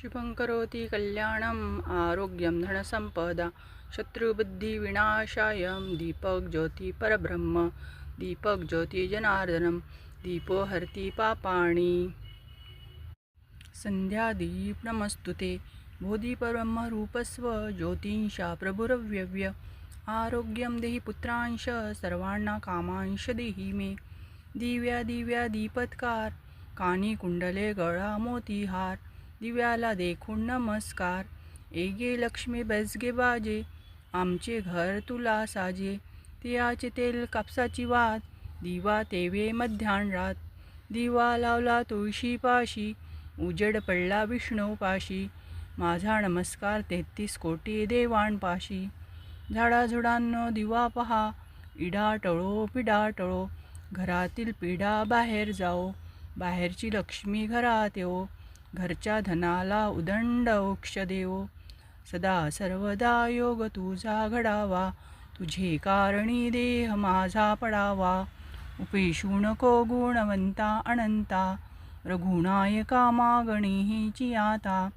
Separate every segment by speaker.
Speaker 1: शुभं करोति कल्याणम् आरोग्यं धनसंपदा शत्रुबुद्धिविनाशाय दीपक ज्योति परब्रह्म दीपक ज्योति जनार्दनम दीपो हरति पापाणि संध्यादीप नमस्तुते बोधिपरब्रह्मरूपस्व ज्योतिंशा प्रभुरव्यव्य आरोग्यं देहि पुत्रांश सर्वांना कामांश देहि मे दिव्या दिव्या दीपत्कार कानी कुंडले गळा मोतीहार दिव्याला देखून नमस्कार एगे लक्ष्मी बेसगे बाजे आमचे घर तुला साजे तिळाचे तेल कापसाची वात दिवा तेवे मध्यान रात दिवा लावला तुळशीपाशी उजेड पडला विष्णूपाशी माझा नमस्कार 33 कोटी देवांपाशी झाडाझुडांनो दिवा पहा इडा टळो पिडा टळो घरातील पिढा बाहेर जाओ बाहेरची लक्ष्मी घरात येओ घरच्या धनाला उदंड मोक्ष देवो सदा सर्वदा योग तुझा घडावा तुझे कारणी देह माझा पडावा उपेशू नको गुणवंता अनंता रघुनायका मागणीची आता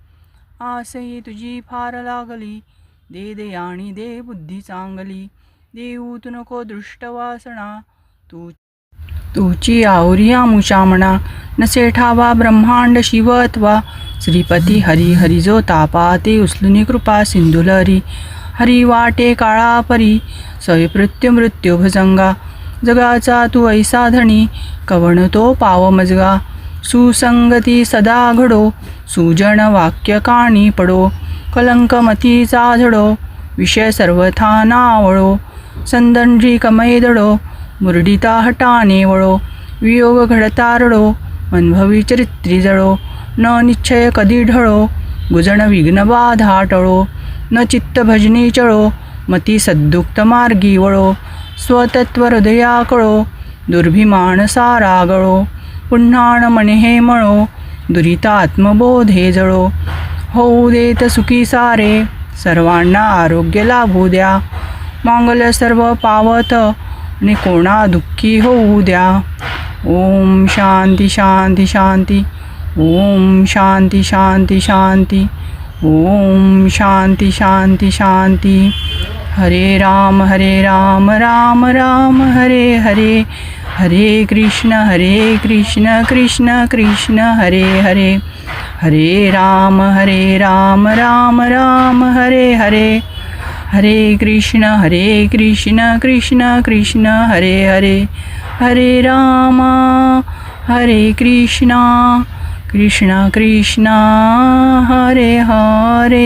Speaker 1: आसही तुझी फार लागली दे दयाणी दे बुद्धी चांगली देऊ तू नको दृष्टवासना तुची आवरिया मुचामणा नसे ठावा ब्रह्मांड शिव अथवा श्रीपती हरी हरी जो तापा ते उचलुनी कृपा सिंधुलरी हरी वाटे काळा परी सय मृत्यू भजंगा जगाचा तू ऐसा धणी कवण तो पाव मजगा सुसंगती सदा घडो सुजन वाक्य काणी पडो कलंकमतीचा झडो विषय सर्वथा नावळो संदंडी कमई दडो मुरडिता हटाने वळो वियोग घडता रडो मनभवी चरित्री जळो न निश्चय कधी ढळो गुजण विघ्न बाधा टळो न चित्त भजनी चळो मती सद्दुक्त मार्गी वळो स्वतत्व हृदया कळो दुर्भिमान सारा गळो पुन्हा न मने हे मळो दुरितात्मबोधे जळो होऊ देत सुखी सारे सर्वांना आरोग्य लाभू द्या मांगल्य सर्व पावत आणि कोणा दुःखी होऊ द्या ओम शांती शांती शांती ओम शांती शांती शांती ओम शांती शांती शांती हरे राम राम राम हरे हरे हरे कृष्ण कृष्ण कृष्ण हरे हरे हरे राम राम राम हरे हरे हरे कृष्ण कृष्ण कृष्ण हरे हरे हरे राम हरे कृष्ण कृष्ण कृष्ण हरे हरे।